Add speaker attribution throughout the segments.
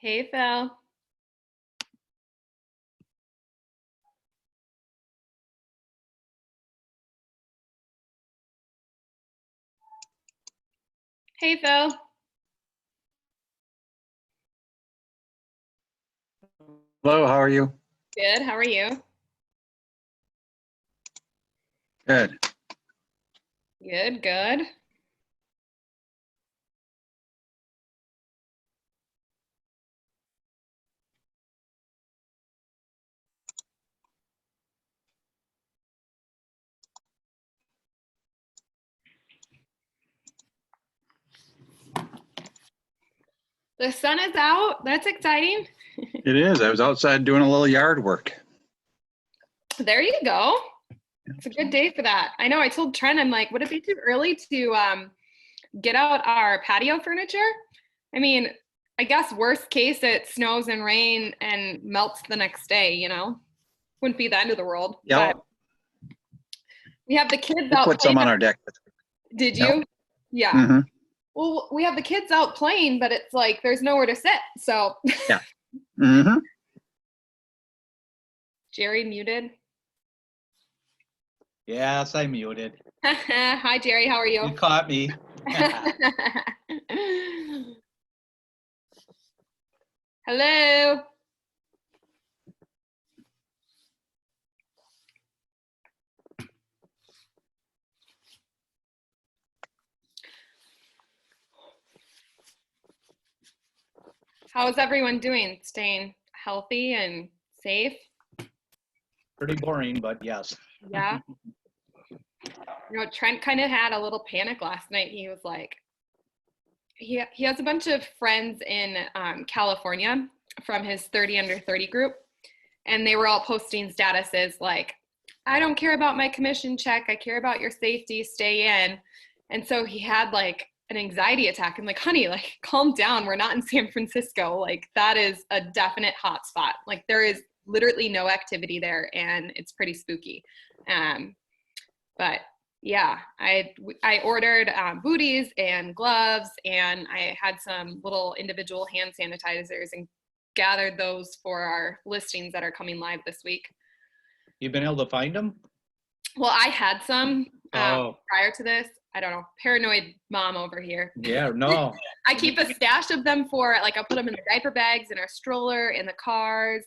Speaker 1: Hey, Phil. Hey, Phil.
Speaker 2: Hello, how are you?
Speaker 1: Good. How are you?
Speaker 2: Good.
Speaker 1: Good, good. The sun is out. That's exciting.
Speaker 2: It is. I was outside doing a little yard work.
Speaker 1: There you go. It's a good day for that. I know I told Trent, I'm like, would it be too early to get out our patio furniture? I mean, I guess worst case, it snows and rain and melts the next day, Wouldn't be the end of the world.
Speaker 2: Yeah,
Speaker 1: But we have the kids
Speaker 2: we
Speaker 1: out
Speaker 2: put
Speaker 1: playing.
Speaker 2: some on our deck.
Speaker 1: Did
Speaker 2: Yep.
Speaker 1: you? Yeah.
Speaker 2: Mm-hmm.
Speaker 1: Well, we have the kids out playing, but it's like there's nowhere to sit. So
Speaker 2: Yeah. Mm-hmm.
Speaker 1: Jerry muted.
Speaker 3: Yes, I muted.
Speaker 1: Hi, Jerry. How are you?
Speaker 3: You caught me.
Speaker 1: Hello. How's everyone doing? Staying healthy and safe?
Speaker 3: Pretty boring, but yes.
Speaker 1: Yeah. Trent kind of had a little panic last night. He was like, he has a bunch of friends in California from his 30 under 30 group, and they were all posting statuses like, I don't care about my commission check. I care about your safety. Stay in. And so he had like an anxiety attack. I'm like, honey, like, calm down. We're not in San Francisco. Like, that is a definite hot spot. Like, there is literally no activity there, and it's pretty spooky. But yeah, I ordered booties and gloves, and I had some little individual hand sanitizers and gathered those for our listings that are coming live this week.
Speaker 3: You been able to find them?
Speaker 1: Well, I had some
Speaker 3: Oh.
Speaker 1: prior to this. I don't know, paranoid mom over here.
Speaker 3: Yeah, no.
Speaker 1: I keep a stash of them for, like, I'll put them in the diaper bags, in our stroller, in the cars.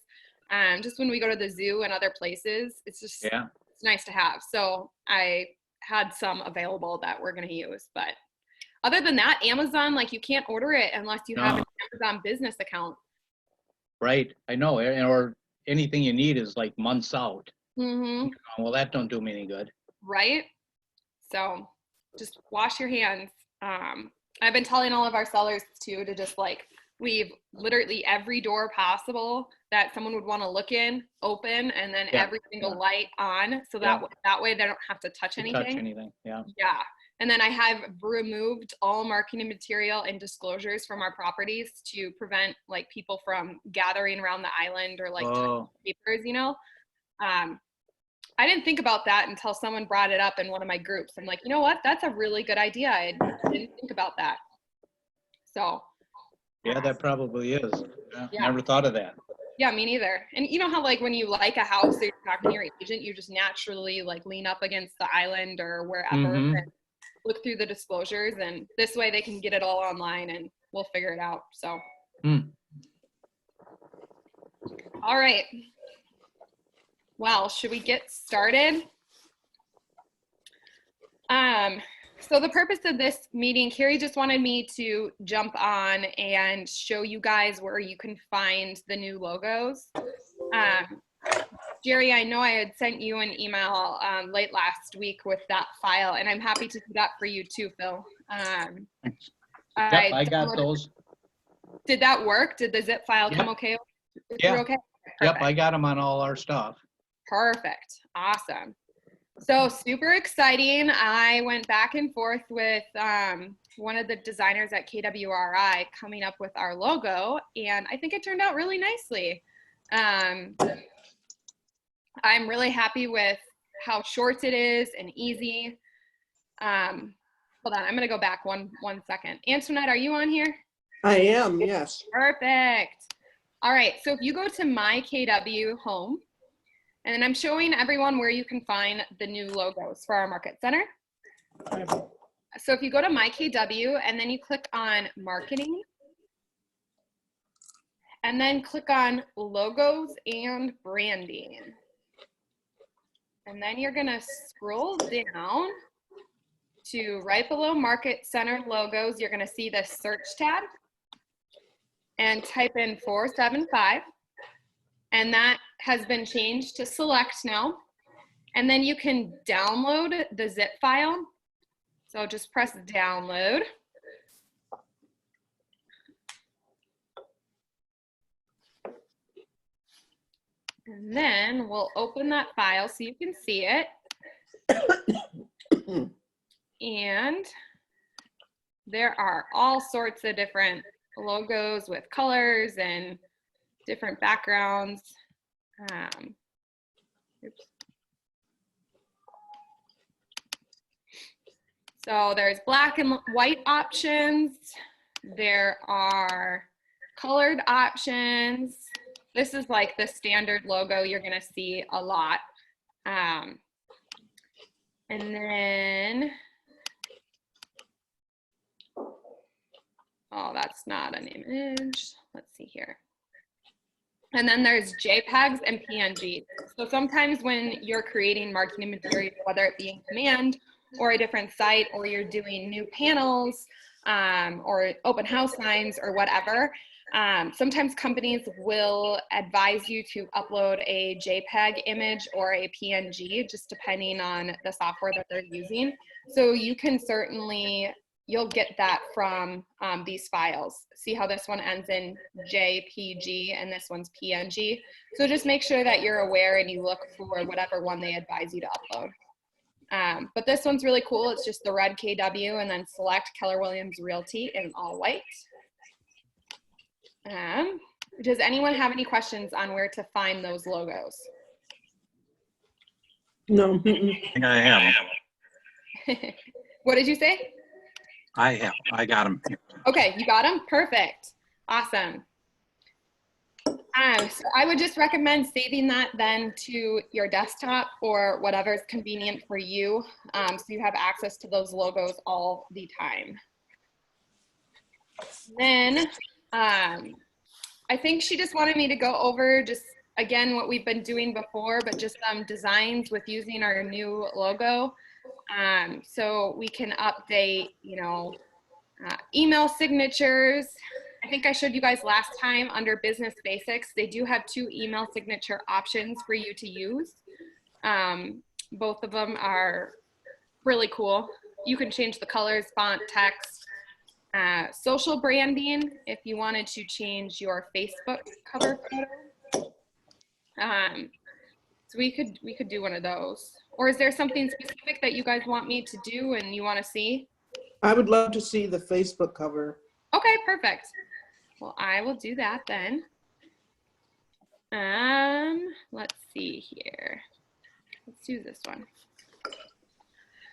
Speaker 1: Just when we go to the zoo and other places, it's just,
Speaker 3: Yeah.
Speaker 1: it's nice to have. So I had some available that we're going to use. But other than that, Amazon, like, you can't order it unless you have an Amazon business account.
Speaker 3: Right, I know. Or anything you need is like months out.
Speaker 1: Mm-hmm.
Speaker 3: Well, that don't do me any good.
Speaker 1: Right? So just wash your hands. I've been telling all of our sellers too to just like leave literally every door possible that someone would want to look in open, and then every single light on, so that way they don't have to touch anything.
Speaker 3: Yeah.
Speaker 1: And then I have removed all marketing material and disclosures from our properties to prevent like people from gathering around the island or like touching papers, I didn't think about that until someone brought it up in one of my groups. I'm like, you know what? That's a really good idea. I didn't think about that. So.
Speaker 3: Yeah, that probably is. Yeah. Never thought of that.
Speaker 1: Yeah, me neither. And you know how like when you like a house, or you're talking to your agent, you just naturally like lean up against the island or wherever and look through the disclosures, and this way they can get it all online and we'll figure it out. So. All right. Well, should we get started? So the purpose of this meeting, Carrie just wanted me to jump on and show you guys where you can find the new logos. Jerry, I know I had sent you an email late last week with that file, and I'm happy to do that for you too, Phil.
Speaker 3: I got those.
Speaker 1: Did that work? Did the zip file come okay?
Speaker 3: Yeah.
Speaker 1: Okay?
Speaker 3: Yep, I got them on all our stuff.
Speaker 1: Perfect. Awesome. So super exciting. I went back and forth with one of the designers at KWRI coming up with our logo, and I think it turned out really nicely. I'm really happy with how short it is and easy. Hold on, I'm gonna go back one second. Antoinette, are you on here?
Speaker 4: I am, yes.
Speaker 1: Perfect. All right, so if you go to My KW Home, and then I'm showing everyone where you can find the new logos for our Market Center. So if you go to My KW and then you click on Marketing, and then click on Logos and Branding. And then you're gonna scroll down to right below Market Center logos. You're gonna see the search tab and type in 475. And that has been changed to Select now. And then you can download the zip file. So just press download. And then we'll open that file so you can see it. And there are all sorts of different logos with colors and different backgrounds. Oops. So there's black and white options. There are colored options. This is like the standard logo you're gonna see a lot. And then, oh, that's not an image. Let's see here. And then there's JPEGs and PNGs. So sometimes when you're creating marketing material, whether it be in Command or a different site, or you're doing new panels or open house signs or whatever, sometimes companies will advise you to upload a JPEG image or a PNG, just depending on the software that they're using. So you can certainly, you'll get that from these files. See how this one ends in JPG and this one's PNG. So just make sure that you're aware and you look for whatever one they advise you to upload. But this one's really cool. It's just the red KW and then Select Keller Williams Realty in all white. Does anyone have any questions on where to find those logos?
Speaker 4: No.
Speaker 2: I think I have them.
Speaker 1: What did you say?
Speaker 2: I got them.
Speaker 1: Okay, you got them? Perfect. Awesome. So I would just recommend saving that then to your desktop or whatever is convenient for you, so you have access to those logos all the time. Then I think she just wanted me to go over just again what we've been doing before, but just some designs with using our new logo. So we can update, you know, email signatures. I think I showed you guys last time under Business Basics, they do have 2 email signature options for you to use. Both of them are really cool. You can change the colors, font, text, social branding if you wanted to change your Facebook cover photo. So we could do one of those. Or is there something specific that you guys want me to do and you want to see?
Speaker 4: I would love to see the Facebook cover.
Speaker 1: Okay, perfect. Well, I will do that then. Let's see here. Let's do this one.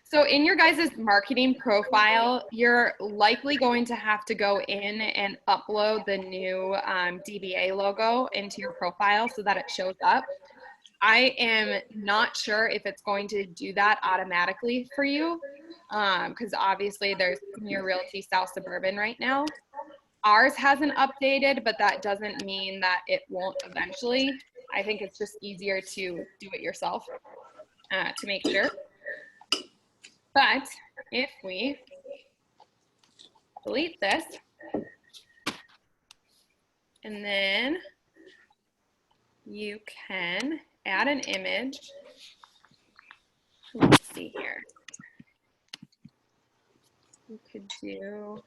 Speaker 1: So in your guys' marketing profile, you're likely going to have to go in and upload the new DBA logo into your profile so that it shows up. I am not sure if it's going to do that automatically for you, because obviously there's Premier Realty South Suburban right now. Ours hasn't updated, but that doesn't mean that it won't eventually. I think it's just easier to do it yourself to make sure. But if we delete this, and then you can add an image. Let's see here. We could do,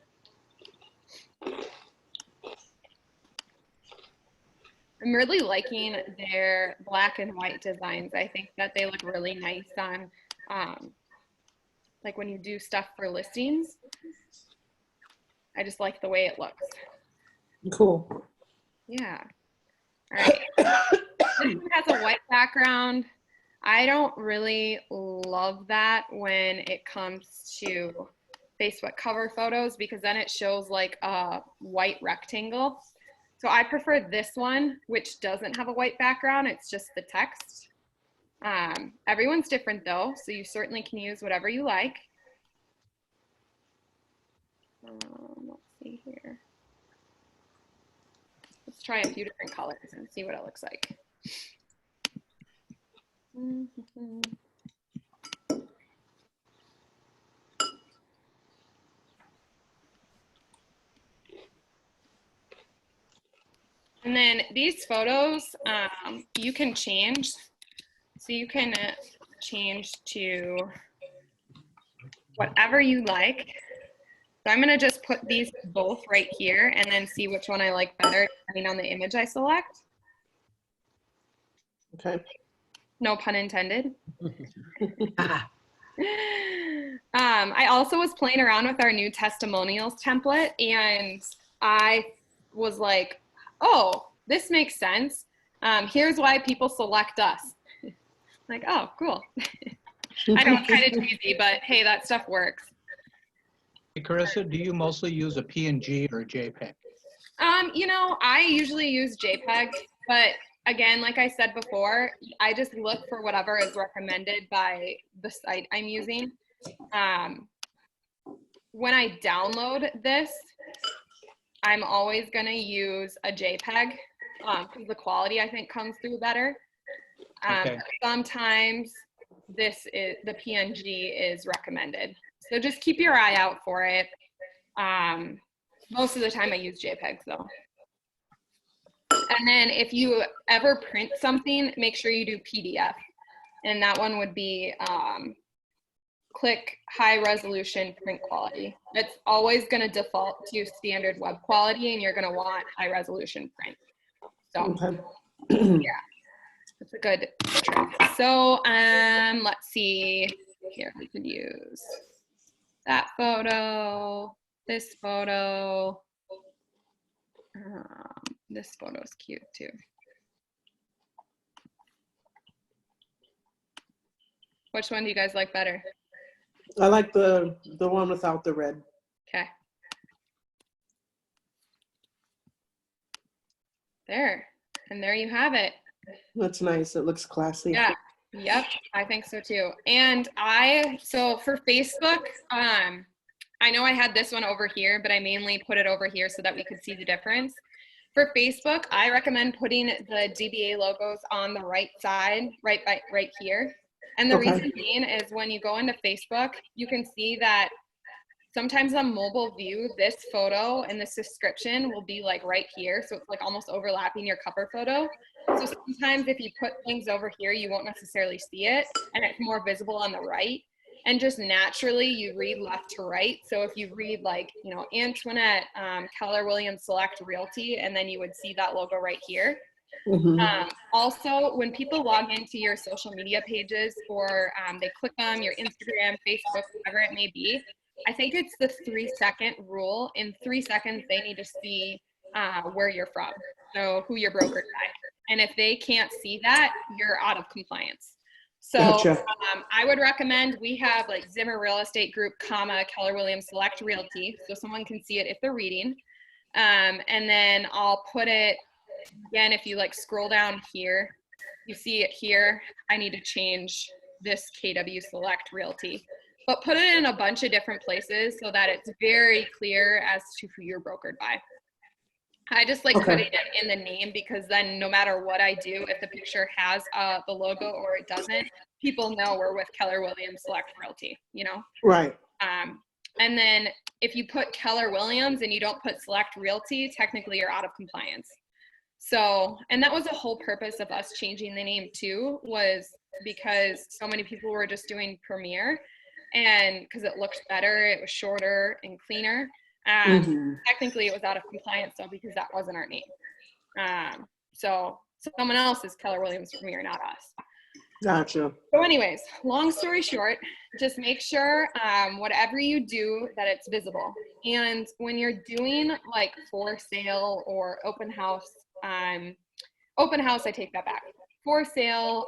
Speaker 1: I'm really liking their black and white designs. I think that they look really nice on, like when you do stuff for listings. I just like the way it looks.
Speaker 4: Cool.
Speaker 1: Yeah. All right. This one has a white background. I don't really love that when it comes to Facebook cover photos because then it shows like a white rectangle. So I prefer this one, which doesn't have a white background. It's just the text. Everyone's different though, so you certainly can use whatever you like. Let's see here. Let's try a few different colors and see what it looks like. And then these photos, you can change. So you can change to whatever you like. So I'm gonna just put these both right here and then see which one I like better depending on the image I select.
Speaker 4: Okay.
Speaker 1: No pun intended. I also was playing around with our new testimonials template and I was like, oh, this makes sense. Here's why people select us. Like, oh, cool. I know it's kind of cheesy, but hey, that stuff works.
Speaker 3: Hey, Karissa, do you mostly use a PNG or a JPEG?
Speaker 1: You know, I usually use JPEG, but again, like I said before, I just look for whatever is recommended by the site I'm using. When I download this, I'm always gonna use a JPEG because the quality I think comes through better.
Speaker 3: Okay.
Speaker 1: Sometimes the PNG is recommended. So just keep your eye out for it. Most of the time I use JPEGs though. And then if you ever print something, make sure you do PDF. And that one would be click high resolution print quality. It's always going to default to standard web quality and you're going to want high resolution print. So yeah, that's a good trick. So let's see here, we could use that photo, this photo. This photo is cute too. Which one do you guys like better?
Speaker 4: I like the one without the red.
Speaker 1: Okay. There, and there you have it.
Speaker 4: That's nice. It looks classy.
Speaker 1: Yeah, yep, I think so too. And so for Facebook, I know I had this one over here, but I mainly put it over here so that we could see the difference. For Facebook, I recommend putting the DBA logos on the right side, right here. And the reason being is when you go into Facebook, you can see that sometimes on mobile view, this photo and this description will be like right here. So it's like almost overlapping your cover photo. So sometimes if you put things over here, you won't necessarily see it and it's more visible on the right. And just naturally you read left to right. So if you read like, you know, Antoinette, KWSelect Realty, and then you would see that logo right here. Also, when people log into your social media pages or they click on your Instagram, Facebook, whatever it may be, I think it's the 3-second rule. In 3 seconds, they need to see where you're from, so who you're brokered by. And if they can't see that, you're out of compliance. So
Speaker 4: Gotcha.
Speaker 1: I would recommend we have like Zimmer Real Estate Group, KWSelect Realty, so someone can see it if they're reading. And then I'll put it, again, if you like scroll down here, you see it here. I need to change this KWSelect Realty, but put it in a bunch of different places so that it's very clear as to who you're brokered by. I just like putting it in the name because then no matter what I do, if the picture has the logo or it doesn't, people know we're with KWSelect Realty, you know?
Speaker 4: Right.
Speaker 1: And then if you put Keller Williams and you don't put Select Realty, technically you're out of compliance. So, and that was the whole purpose of us changing the name too, was because so many people were just doing Premier and because it looked better, it was shorter and cleaner. Technically it was out of compliance though, because that wasn't our name. So someone else is Keller Williams Premier, not us.
Speaker 4: Gotcha.
Speaker 1: So anyways, long story short, just make sure whatever you do that it's visible. And when you're doing like for sale or open house, I take that back. For sale,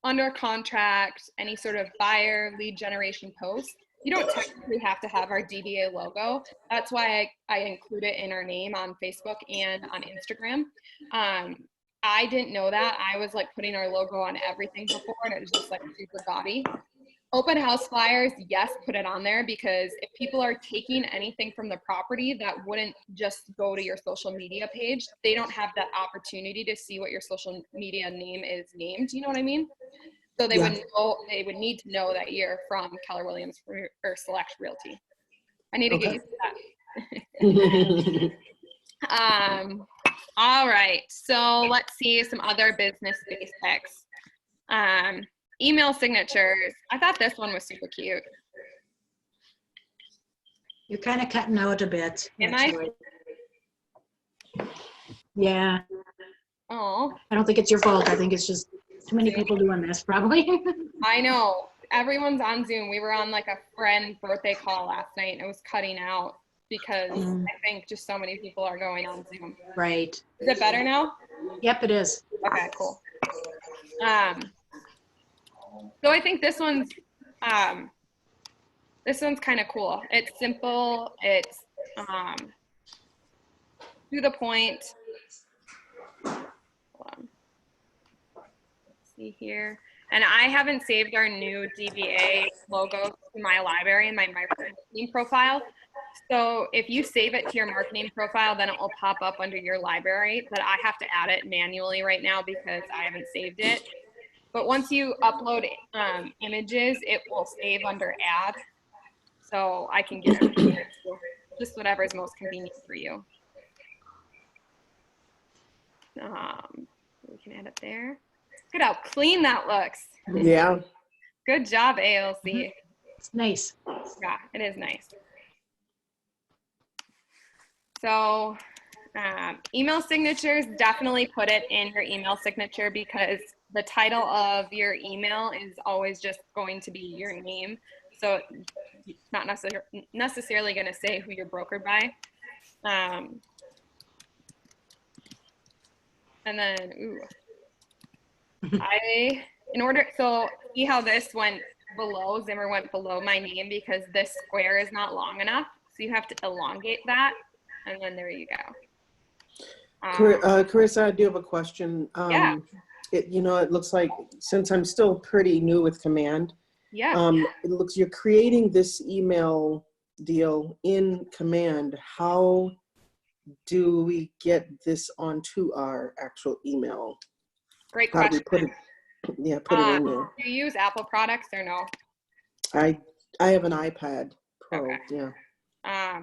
Speaker 1: under contract, any sort of buyer lead generation post, you don't technically have to have our DBA logo. That's why I include it in our name on Facebook and on Instagram. I didn't know that. I was like putting our logo on everything before, and it was just like super gaudy. Open house flyers, yes, put it on there, because if people are taking anything from the property that wouldn't just go to your social media page, they don't have that opportunity to see what your social media name is named. You know what I mean? So they would know, they would need to know that you're from Keller Williams or Select Realty. I need to get used to that. All right, so let's see some other business basics. Email signatures. I thought this one was super cute.
Speaker 5: You're kind of cutting out a bit.
Speaker 1: Am I?
Speaker 5: Yeah.
Speaker 1: Oh.
Speaker 5: I don't think it's your fault. I think it's just too many people doing this, probably.
Speaker 1: I know. Everyone's on Zoom. We were on like a friend birthday call last night, and it was cutting out because I think just so many people are going on Zoom.
Speaker 5: Right.
Speaker 1: Is it better now?
Speaker 5: Yep, it is.
Speaker 1: Okay, cool. So I think this one's kind of cool. It's simple. It's to the point. Hold on. Let's see here. And I haven't saved our new DBA logo to my library in my marketing profile. So if you save it to your marketing profile, then it will pop up under your library, but I have to add it manually right now because I haven't saved it. But once you upload images, it will save under add. So I can get it here too. Just whatever is most convenient for you. We can add it there. Look at how clean that looks.
Speaker 4: Yeah.
Speaker 1: Good job, ALC.
Speaker 5: It's nice.
Speaker 1: Yeah, it is nice. So email signatures, definitely put it in your email signature, because the title of your email is always just going to be your name. So it's not necessarily going to say who you're brokered by. And then, so see how this went below, Zimmer went below my name because this square is not long enough. So you have to elongate that. And then there you go.
Speaker 4: Karissa, I do have a question.
Speaker 1: Yeah.
Speaker 4: It looks like, since I'm still pretty new with Command, it looks you're creating this email deal in Command. How do we get this onto our actual email?
Speaker 1: Great question.
Speaker 4: Put it in there.
Speaker 1: Do you use Apple products or no?
Speaker 4: I have an iPad Pro.
Speaker 1: Okay.
Speaker 4: Yeah.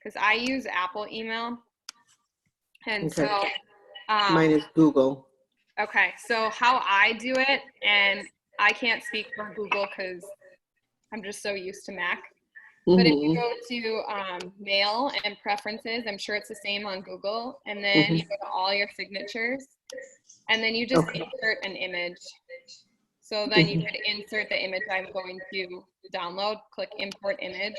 Speaker 1: Because I use Apple email, and
Speaker 4: Okay.
Speaker 1: so
Speaker 4: Mine is Google.
Speaker 1: Okay, so how I do it, and I can't speak for Google because I'm just so used to Mac. But if you go to Mail and Preferences, I'm sure it's the same on Google, and then you go to all your signatures, and then you just insert an image. So then you could insert the image I'm going to download, click Import Image,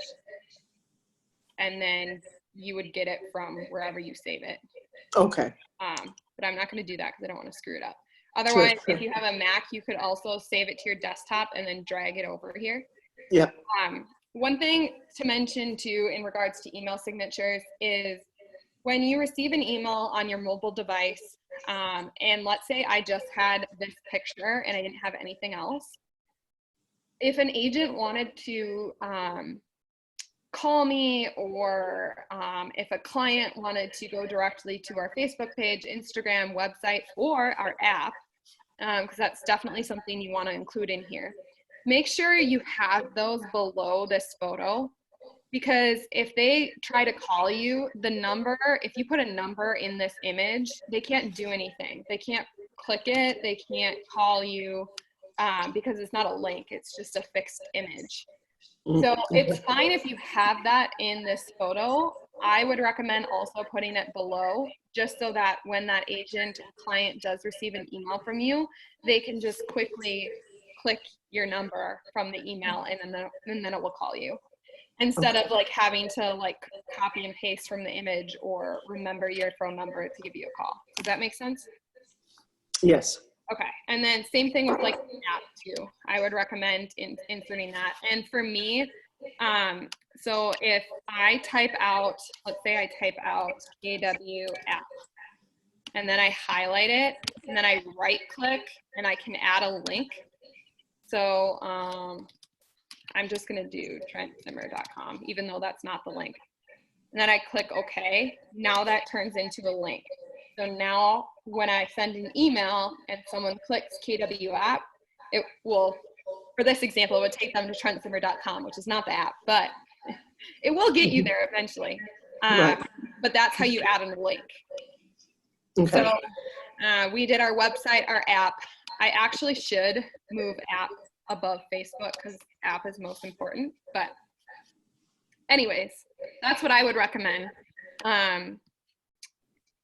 Speaker 1: and then you would get it from wherever you save it.
Speaker 4: Okay.
Speaker 1: But I'm not going to do that because I don't want to screw it up. Otherwise,
Speaker 4: Sure.
Speaker 1: if you have a Mac, you could also save it to your desktop and then drag it over here.
Speaker 4: Yep.
Speaker 1: One thing to mention too in regards to email signatures is when you receive an email on your mobile device, and let's say I just had this picture and I didn't have anything else. If an agent wanted to call me, or if a client wanted to go directly to our Facebook page, Instagram, website, or our app, because that's definitely something you want to include in here. Make sure you have those below this photo, because if they try to call you, the number, if you put a number in this image, they can't do anything. They can't click it. They can't call you because it's not a link. It's just a fixed image. So it's fine if you have that in this photo. I would recommend also putting it below, just so that when that agent or client does receive an email from you, they can just quickly click your number from the email, and then it will call you, instead of like having to like copy and paste from the image or remember your phone number to give you a call. Does that make sense?
Speaker 4: Yes.
Speaker 1: Okay, and then same thing with like the app too. I would recommend inserting that. And for me, So if I type out, let's say I type out KW app, and then I highlight it, and then I right click, and I can add a link. So I'm just gonna do trentzimmer.com, even though that's not the link. And then I click OK. Now that turns into a link. So now when I send an email and someone clicks KW app, it will, for this example, it would take them to trentzimmer.com, which is not the app, but it will get you there eventually.
Speaker 4: Right.
Speaker 1: But that's how you add a link.
Speaker 4: Okay.
Speaker 1: So we did our website, our app. I actually should move app above Facebook because app is most important. But anyways, that's what I would recommend.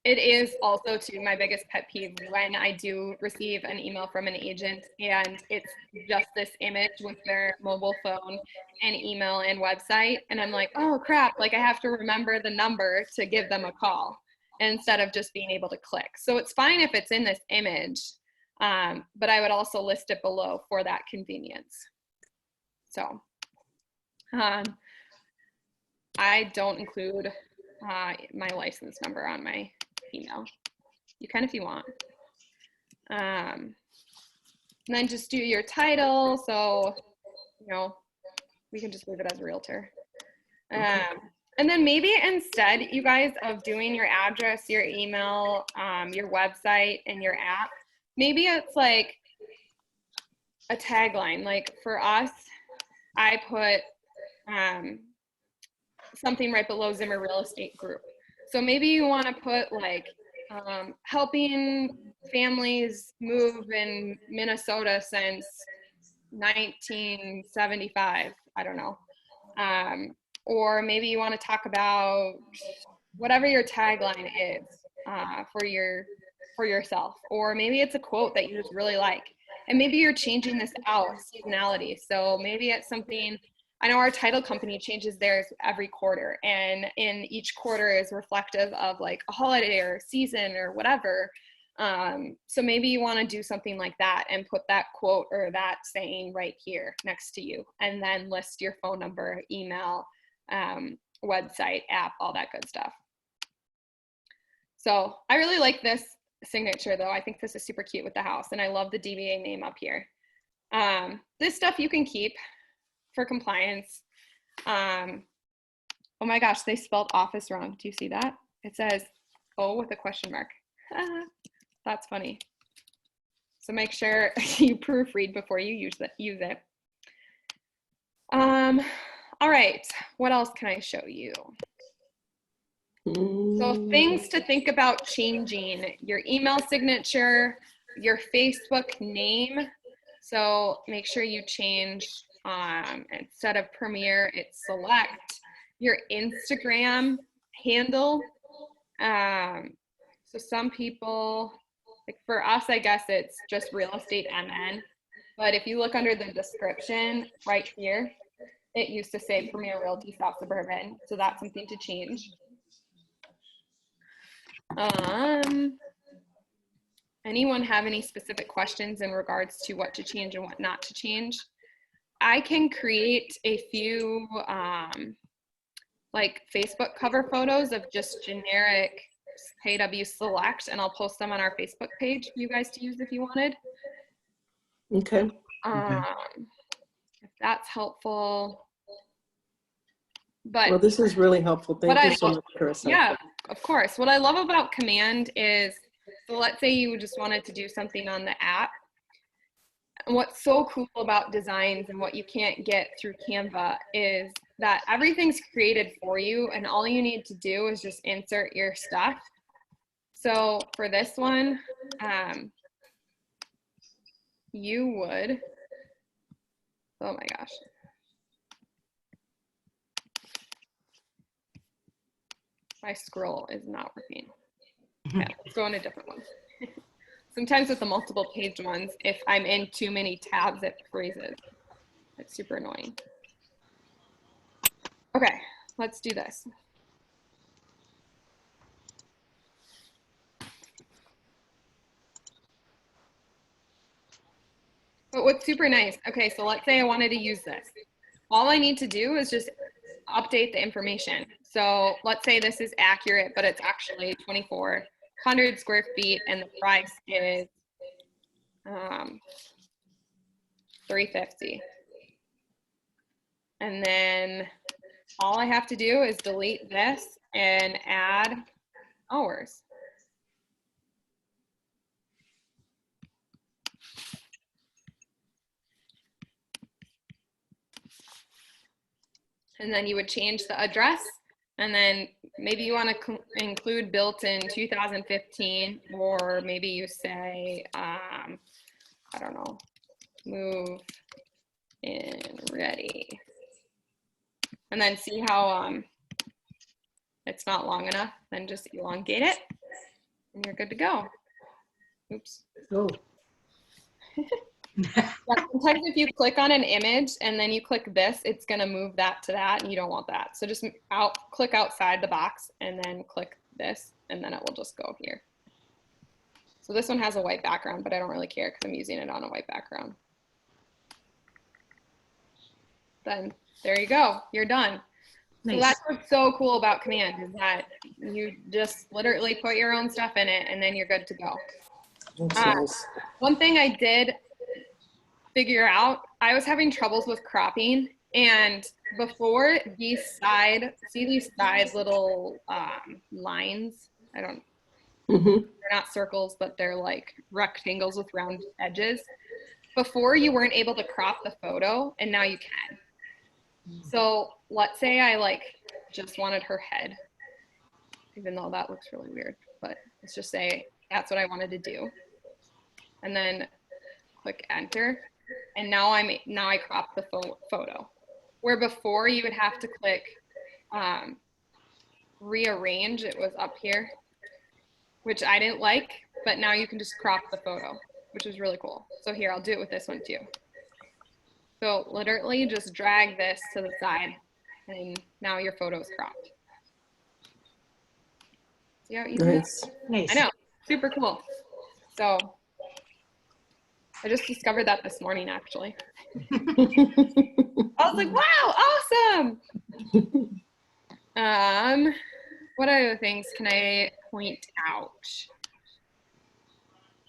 Speaker 1: It is also, too, my biggest pet peeve when I do receive an email from an agent and it's just this image with their mobile phone and email and website. And I'm like, oh, crap, like I have to remember the number to give them a call instead of just being able to click. So it's fine if it's in this image, but I would also list it below for that convenience. So I don't include my license number on my email. You can if you want. And then just do your title. So, you know, we can just leave it as a realtor. And then maybe instead, you guys, of doing your address, your email, your website, and your app, maybe it's like a tagline. Like for us, I put something right below Zimmer Real Estate Group. So maybe you want to put like helping families move in Minnesota since 1975. I don't know. Or maybe you want to talk about whatever your tagline is for yourself. Or maybe it's a quote that you just really like. And maybe you're changing this out, seasonality. So maybe it's something, I know our title company changes theirs every quarter, and in each quarter is reflective of like a holiday or season or whatever. So maybe you want to do something like that and put that quote or that saying right here next to you, and then list your phone number, email, website, app, all that good stuff. So I really like this signature though. I think this is super cute with the house, and I love the DBA name up here. This stuff you can keep for compliance. Oh my gosh, they spelled office wrong. Do you see that? It says O with a question mark. That's funny. So make sure you proofread before you use it. All right, what else can I show you? So things to think about changing: your email signature, your Facebook name. So make sure you change, instead of Premier, it's Select. Your Instagram handle. So some people, like for us, I guess it's just Real Estate MN. But if you look under the description right here, it used to say Premier Realty South Suburban. So that's something to change. Anyone have any specific questions in regards to what to change and what not to change? I can create a few like Facebook cover photos of just generic KWSelect, and I'll post them on our Facebook page for you guys to use if you wanted.
Speaker 4: Okay.
Speaker 1: If that's helpful. But
Speaker 4: well, this is really helpful. Thank you so much, Karissa.
Speaker 1: Yeah, of course. What I love about Command is, so let's say you just wanted to do something on the app. And what's so cool about designs and what you can't get through Canva is that everything's created for you, and all you need to do is just insert your stuff. So for this one, you would, oh my gosh. My scroll is not working. Okay, let's go on a different one. Sometimes with the multiple page ones, if I'm in too many tabs, it freezes. It's super annoying. Okay, let's do this. But what's super nice, okay, so let's say I wanted to use this. all I need to do is just update the information. So let's say this is accurate, but it's actually 2,400 square feet and the price is $350. And then all I have to do is delete this and add hours. And then you would change the address, and then maybe you want to include built in 2015, or maybe you say, I don't know, move in ready. And then see how it's not long enough, then just elongate it, and you're good to go. Oops.
Speaker 5: Oh.
Speaker 1: Yeah, sometimes if you click on an image and then you click this, it's going to move that to that, and you don't want that. So just click outside the box and then click this, and then it will just go here. So this one has a white background, but I don't really care because I'm using it on a white background. Then there you go, you're done.
Speaker 5: Nice.
Speaker 1: So that's what's so cool about Command, is that you just literally put your own stuff in it and then you're good to go.
Speaker 4: That's nice.
Speaker 1: One thing I did figure out, I was having troubles with cropping, and before these side little lines, they're not circles, but they're like rectangles with round edges. Before you weren't able to crop the photo, and now you can. So let's say I like just wanted her head, even though that looks really weird, but let's just say that's what I wanted to do. And then click enter. And now I crop the photo. Where before you would have to click rearrange, it was up here, which I didn't like, but now you can just crop the photo, which is really cool. So here, I'll do it with this one too. So literally just drag this to the side, and now your photo is cropped. See how easy that is?
Speaker 5: Nice.
Speaker 1: I know, super cool. So I just discovered that this morning, actually. I was like, wow, awesome. What other things can I point out?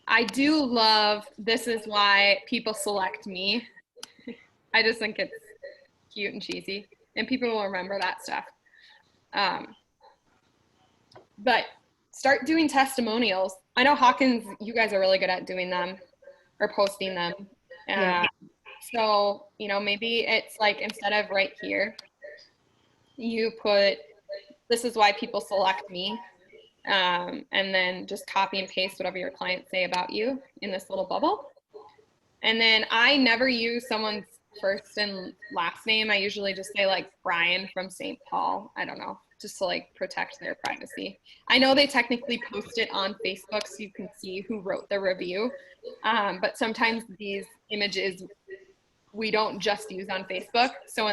Speaker 1: I do love, this is why people select me. I just think it's cute and cheesy, and people will remember that stuff. But start doing testimonials. I know Hawkins, you guys are really good at doing them or posting them. So, you know, maybe it's like, instead of right here, you put, this is why people select me. And then just copy and paste whatever your clients say about you in this little bubble. And then I never use someone's first and last name. I usually just say like Brian from St. Paul. I don't know, just to like protect their privacy. I know they technically post it on Facebook so you can see who wrote the review. But sometimes these images we don't just use on Facebook. So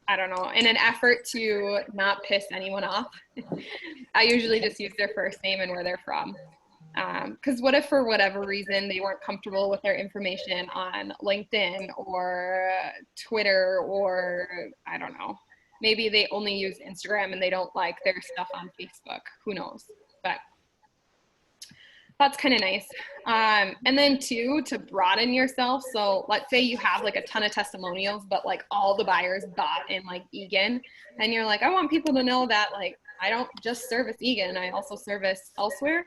Speaker 1: I don't know, in an effort to not piss anyone off, I usually just use their first name and where they're from. Because what if for whatever reason they weren't comfortable with their information on LinkedIn or Twitter, or I don't know, maybe they only use Instagram and they don't like their stuff on Facebook, who knows, but that's kind of nice. And then too, to broaden yourself. So let's say you have like a ton of testimonials, but like all the buyers bought in like Egan, and you're like, I want people to know that like, I don't just service Egan, I also service elsewhere.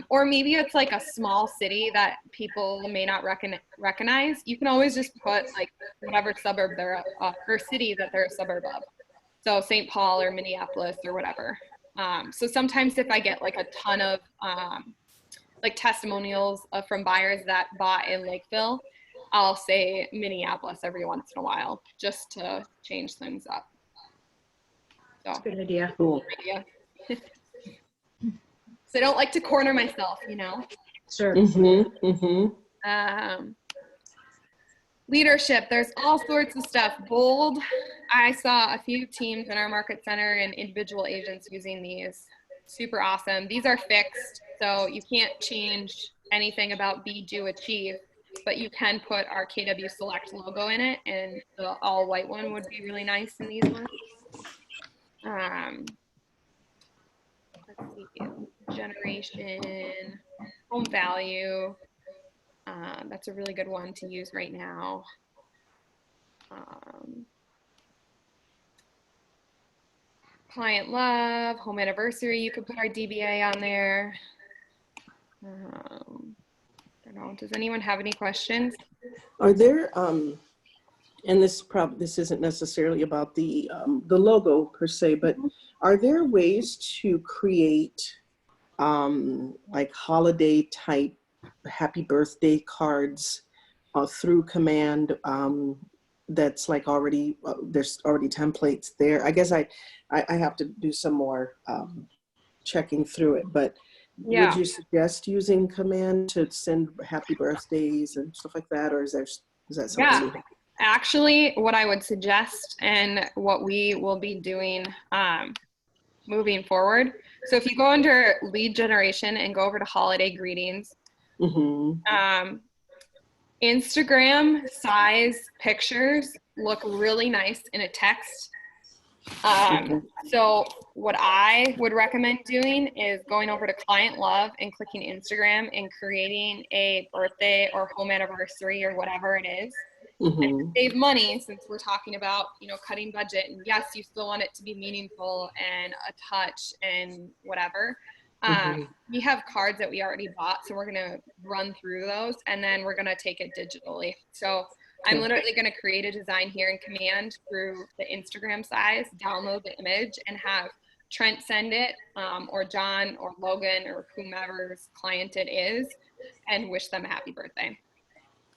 Speaker 1: Or maybe it's like a small city that people may not recognize. You can always just put like whatever suburb they're or city that they're a suburb of. So St. Paul or Minneapolis or whatever. So sometimes if I get like a ton of like testimonials from buyers that bought in Lakeville, I'll say Minneapolis every once in a while just to change things up. So,
Speaker 5: That's a good idea.
Speaker 4: Cool.
Speaker 1: good idea. So I don't like to corner myself, you know.
Speaker 5: Sure.
Speaker 1: Leadership, there's all sorts of stuff. Bold, I saw a few teams in our market center and individual agents using these. Super awesome. These are fixed, so you can't change anything about be, do, achieve. but you can put our KWSelect logo in it, and the all white one would be really nice in these ones. Let's see, generation, home value. That's a really good one to use right now. Client love, home anniversary, you could put our DBA on there. I don't know, does anyone have any questions?
Speaker 4: Are there, and this isn't necessarily about the logo per se, but are there ways to create like holiday type happy birthday cards through Command that's like already, there's already templates there? I guess I have to do some more checking through it, but
Speaker 1: Yeah.
Speaker 4: would you suggest using Command to send happy birthdays and stuff like that? Or is that something?
Speaker 1: Yeah. Actually, what I would suggest and what we will be doing moving forward. So if you go under lead generation and go over to holiday greetings, Instagram size pictures look really nice in a text. So what I would recommend doing is going over to Client Love and clicking Instagram and creating a birthday or home anniversary or whatever it is. And save money, since we're talking about, you know, cutting budget, and yes, you still want it to be meaningful and a touch and whatever. We have cards that we already bought, so we're gonna run through those and then we're gonna take it digitally. So I'm literally gonna create a design here in Command through the Instagram size, download the image, and have Trent send it, or John or Logan or whomever's client it is, and wish them a happy birthday.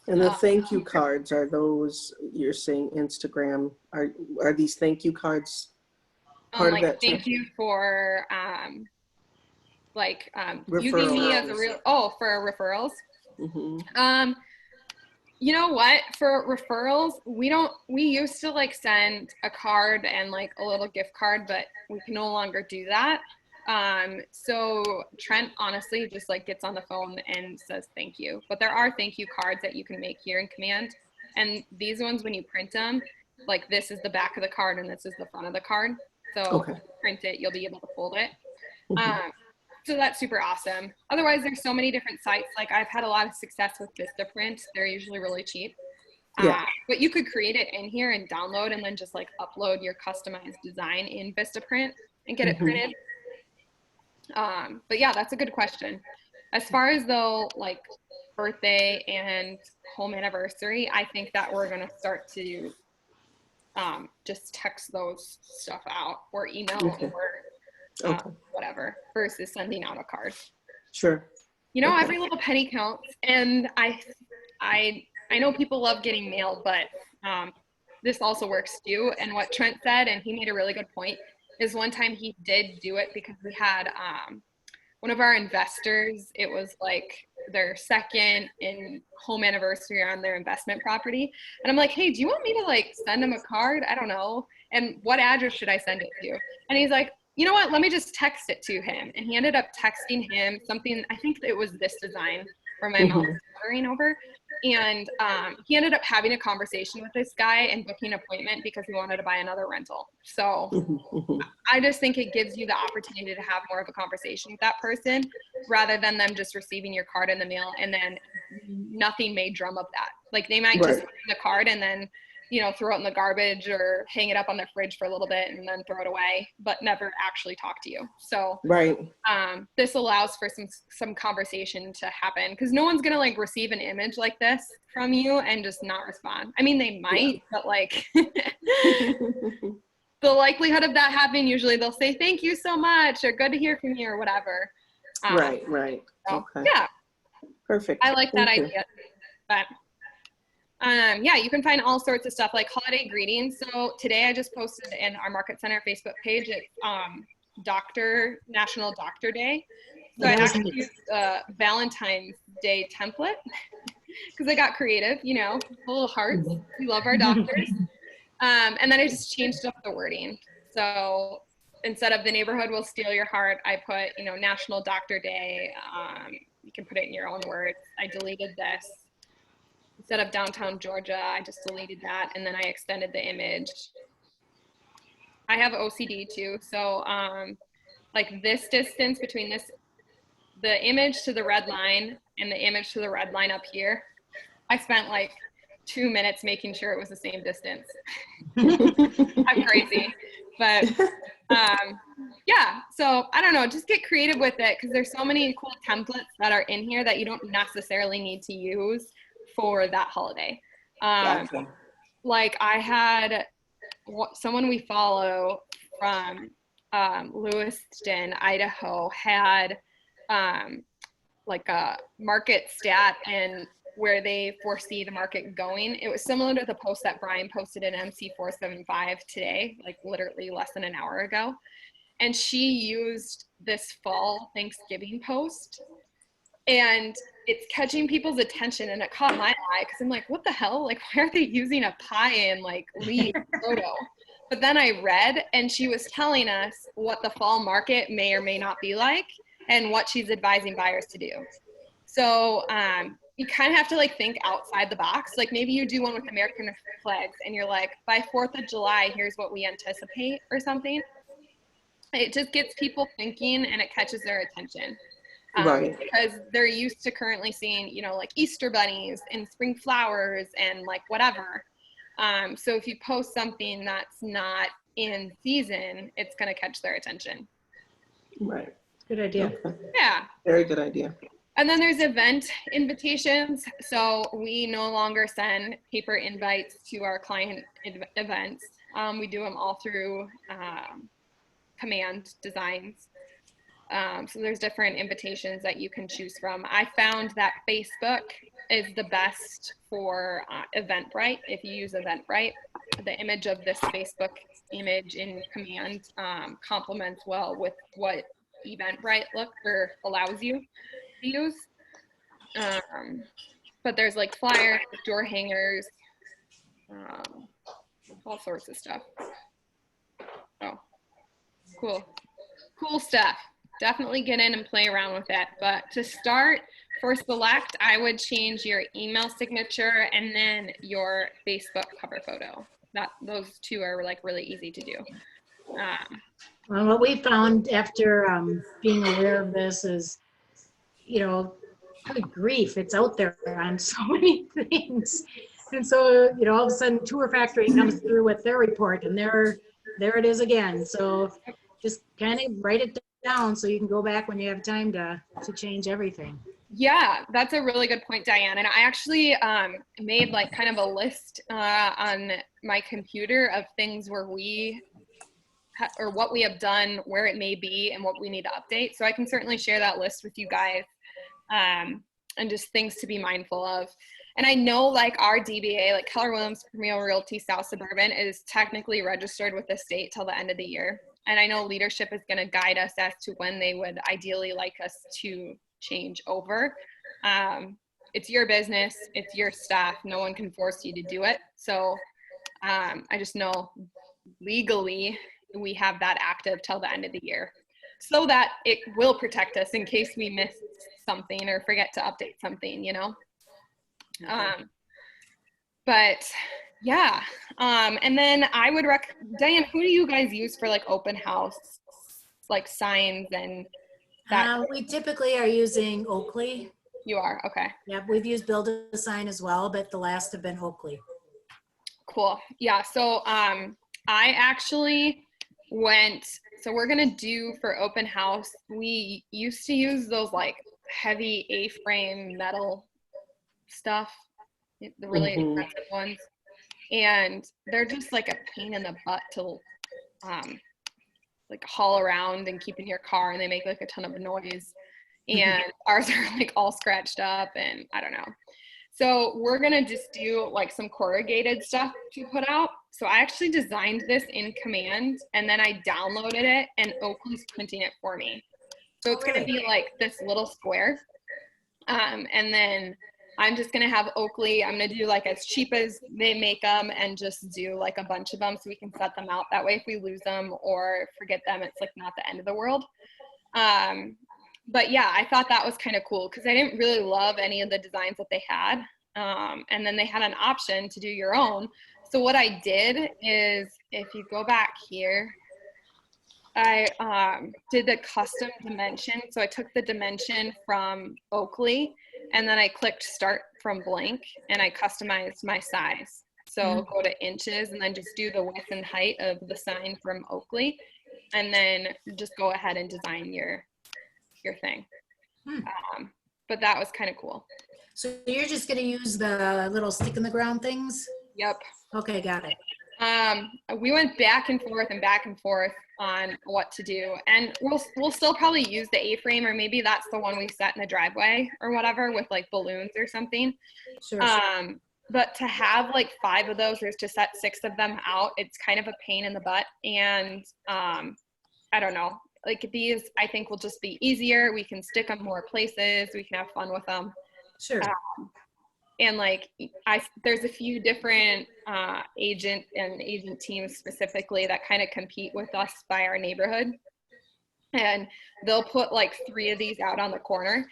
Speaker 4: And the thank you cards, are those, you're saying Instagram, are these thank you cards part of that?
Speaker 1: Thank you for using me as a real, for referrals. You know what, for referrals, we used to like send a card and like a little gift card, but we can no longer do that. So Trent honestly just like gets on the phone and says thank you, but there are thank you cards that you can make here in Command, and these ones, when you print them, like this is the back of the card and this is the front of the card, so if you print it, you'll be able to fold it. So that's super awesome. Otherwise, there's so many different sites. Like I've had a lot of success with Vistaprint. They're usually really cheap. But you could create it in here and download and then just like upload your customized design in Vistaprint and get it printed. But yeah, that's a good question. As far as though like birthday and home anniversary, I think that we're going to start to just text those stuff out or email or whatever, versus sending out a card.
Speaker 4: Sure.
Speaker 1: You know, every little penny counts. And I know people love getting mail, but this also works too. And what Trent said, and he made a really good point, is one time he did do it because we had one of our investors, it was like their second in home anniversary on their investment property. And I'm like, hey, do you want me to like send him a card? I don't know. And what address should I send it to? And he's like, you know what, let me just text it to him. And he ended up texting him something, I think it was this design for my mom ordering over. And he ended up having a conversation with this guy and booking an appointment because he wanted to buy another rental. So I just think it gives you the opportunity to have more of a conversation with that person rather than them just receiving your card in the mail and then nothing may drum up that. Like they might just put in the card and then, you know, throw it in the garbage or hang it up on their fridge for a little bit and then throw it away, but never actually talk to you. So this allows for some conversation to happen, because no one's gonna like receive an image like this from you and just not respond. I mean, they might, but like the likelihood of that happening, usually they'll say thank you so much or good to hear from you or whatever. So, yeah,
Speaker 4: perfect.
Speaker 1: I like that idea. But yeah, you can find all sorts of stuff like holiday greetings. So today I just posted in our Market Center Facebook page, it's National Doctor Day. So I actually used a Valentine's Day template because I got creative, you know, little hearts. We love our doctors. And then I just changed up the wording. So instead of the neighborhood will steal your heart, I put, you know, National Doctor Day. You can put it in your own words. I deleted this. instead of downtown Georgia, I just deleted that, and then I extended the image. I have OCD too, so like this distance between the image to the red line and the image to the red line up here, I spent like 2 minutes making sure it was the same distance. I'm crazy, but yeah, so I don't know, just get creative with it, because there's so many cool templates that are in here that you don't necessarily need to use for that holiday.
Speaker 4: Gotcha.
Speaker 1: Like I had someone we follow from Lewiston, Idaho, had like a market stat and where they foresee the market going. It was similar to the post that Brian posted in MC475 today, like literally less than an hour ago. And she used this fall Thanksgiving post, and it's catching people's attention, and it caught my eye because I'm like, what the hell? Like, why are they using a pie and like leaf photo? But then I read, and she was telling us what the fall market may or may not be like and what she's advising buyers to do. So you kind of have to like think outside the box. Like maybe you do one with American flags and you're like, by 4th of July, here's what we anticipate or something. It just gets people thinking and it catches their attention.
Speaker 4: Right.
Speaker 1: Because they're used to currently seeing, you know, like Easter bunnies and spring flowers and like whatever. So if you post something that's not in season, it's going to catch their attention.
Speaker 4: Right.
Speaker 5: Good idea.
Speaker 4: Okay.
Speaker 1: Yeah.
Speaker 4: Very good idea.
Speaker 1: And then there's event invitations. So we no longer send paper invites to our client events. We do them all through Command Designs. So there's different invitations that you can choose from. I found that Facebook is the best for Eventbrite. If you use Eventbrite, the image of this Facebook image in Command complements well with what Eventbrite allows you to use. But there's like flyers, door hangers, all sorts of stuff. Oh, cool stuff. Definitely get in and play around with it. But to start, for Select, I would change your email signature and then your Facebook cover photo. Those two are like really easy to do.
Speaker 5: Well, what we found after being aware of this is, you know, good grief, it's out there on so many things. And so, you know, all of a sudden Tour Factory comes through with their report and there it is again. So just kind of write it down so you can go back when you have time to change everything.
Speaker 1: Yeah, that's a really good point, Diane. And I actually made like kind of a list on my computer of things where or what we have done, where it may be, and what we need to update. So I can certainly share that list with you guys and just things to be mindful of. And I know like our DBA, like Keller Williams Premier Realty South Suburban, is technically registered with the state till the end of the year. And I know leadership is going to guide us as to when they would ideally like us to change over. It's your business, it's your staff. No one can force you to do it. So I just know legally we have that active till the end of the year so that it will protect us in case we miss something or forget to update something, you know? But yeah. And then I would Diane, who do you guys use for like open house, like signs and that?
Speaker 5: We typically are using Oakley.
Speaker 1: You are, okay.
Speaker 5: Yep, we've used Build a Sign as well, but the last have been Oakley.
Speaker 1: Cool. Yeah, so I actually so we're gonna do for open house, we used to use those like heavy A-frame metal stuff, the really expensive ones, and they're just like a pain in the butt to like haul around and keep in your car, and they make like a ton of noise, and ours are like all scratched up and I don't know. So we're gonna just do like some corrugated stuff to put out. So I actually designed this in Command and then I downloaded it and Oakley's printing it for me. So it's gonna be like this little square. And then I'm just gonna have Oakley, I'm gonna do like as cheap as they make them and just do like a bunch of them so we can set them out. That way if we lose them or forget them, it's like not the end of the world. But yeah, I thought that was kind of cool because I didn't really love any of the designs that they had. And then they had an option to do your own. So what I did is, if you go back here, I did the custom dimension. So I took the dimension from Oakley, and then I clicked start from blank, and I customized my size. So go to inches and then just do the width and height of the sign from Oakley, and then just go ahead and design your thing. But that was kind of cool.
Speaker 5: So you're just going to use the little stick in the ground things?
Speaker 1: Yep.
Speaker 5: Okay, got it.
Speaker 1: We went back and forth on what to do, and we'll still probably use the A-frame, or maybe that's the one we set in the driveway or whatever with like balloons or something.
Speaker 5: Sure.
Speaker 1: But to have like 5 of those, or to set 6 of them out, it's kind of a pain in the butt. And I don't know, like these I think will just be easier. We can stick them more places. We can have fun with them.
Speaker 5: Sure.
Speaker 1: And like there's a few different agent teams specifically that kind of compete with us by our neighborhood, and they'll put like 3 of these out on the corner.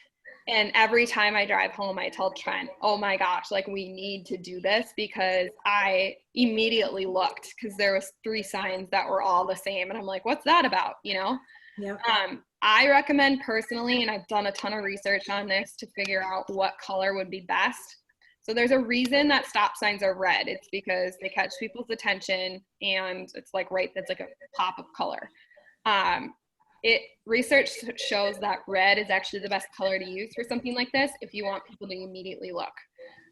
Speaker 1: And every time I drive home, I tell Trent, oh my gosh, like we need to do this, because I immediately looked because there was 3 signs that were all the same, and I'm like, what's that about, you know?
Speaker 5: Yep.
Speaker 1: I recommend personally, and I've done a ton of research on this to figure out what color would be best. So there's a reason that stop signs are red. It's because they catch people's attention, and it's like it's like a pop of color. Research shows that red is actually the best color to use for something like this if you want people to immediately look.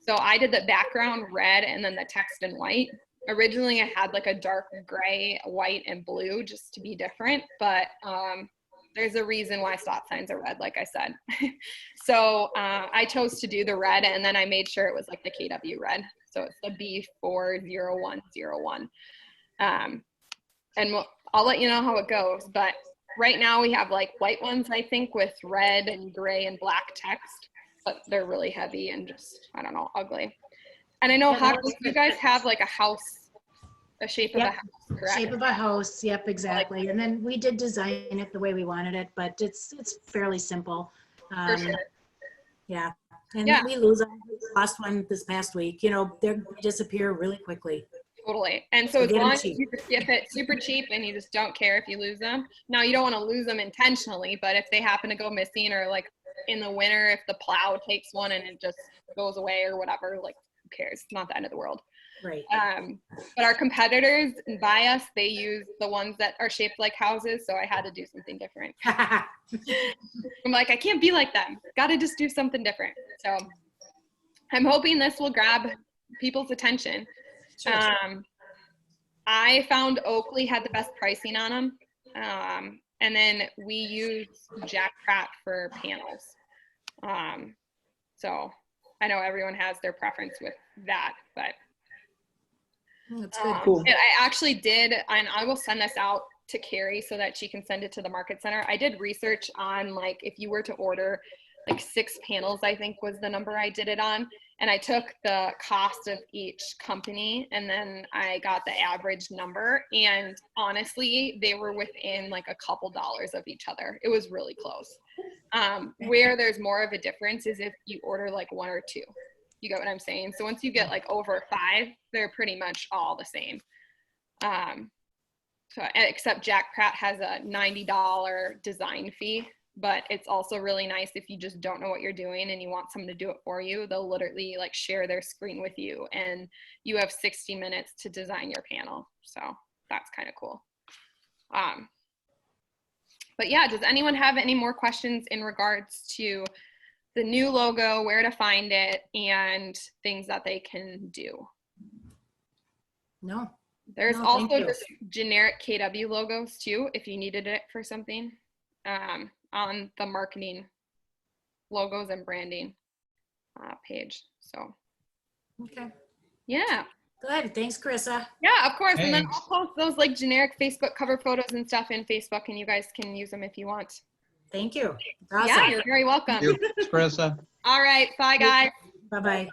Speaker 1: So I did the background red and then the text in white. Originally I had like a dark gray, white, and blue just to be different, but there's a reason why stop signs are red, like I said. So I chose to do the red, and then I made sure it was like the KW red. So it's the B40101. And I'll let you know how it goes, but right now we have like white ones, I think, with red and gray and black text, but they're really heavy and just, I don't know, ugly. And I know you guys have like a shape of a house, correct?
Speaker 5: Shape of a house, yep, exactly. And then we did design it the way we wanted it, but it's fairly simple.
Speaker 1: For sure.
Speaker 5: Yeah. And we lose them. We lost one this past week. You know, they disappear really quickly.
Speaker 1: Totally. And so as long as you get it super cheap and you just don't care if you lose them. Now, you don't want to lose them intentionally, but if they happen to go missing, or like in the winter, if the plow takes one and it just goes away or whatever, like who cares? It's not the end of the world.
Speaker 5: Right.
Speaker 1: But our competitors by us, they use the ones that are shaped like houses. So I had to do something different. I'm like, I can't be like them. Got to just do something different. So I'm hoping this will grab people's attention.
Speaker 5: Sure.
Speaker 1: I found Oakley had the best pricing on them. And then we use Jack Pratt for panels. So I know everyone has their preference with that, but
Speaker 5: that's good.
Speaker 4: Cool.
Speaker 1: And I actually did, and I will send this out to Carrie so that she can send it to the market center. I did research on like if you were to order like 6 panels, I think was the number I did it on. And I took the cost of each company, and then I got the average number. And honestly, they were within like a couple dollars of each other. It was really close. Where there's more of a difference is if you order like 1 or 2. You get what I'm saying? So once you get like over 5, they're pretty much all the same. So except Jack Pratt has a $90 design fee. But it's also really nice if you just don't know what you're doing and you want someone to do it for you. They'll literally like share their screen with you, and you have 60 minutes to design your panel. So that's kind of cool. But yeah, does anyone have any more questions in regards to the new logo, where to find it, and things that they can do?
Speaker 5: No.
Speaker 1: There's also just generic KW logos too, if you needed it for something. On the marketing logos and branding page. So,
Speaker 5: okay.
Speaker 1: Yeah.
Speaker 5: Good. Thanks, Karissa.
Speaker 1: Yeah, of course.
Speaker 3: Thanks.
Speaker 1: And then I'll post those like generic Facebook cover photos and stuff in Facebook, and you guys can use them if you want.
Speaker 5: Thank you. Awesome.
Speaker 1: Yeah, you're very welcome.
Speaker 2: Thank you, Karissa.
Speaker 1: All right. Bye, guys.
Speaker 5: Bye-bye.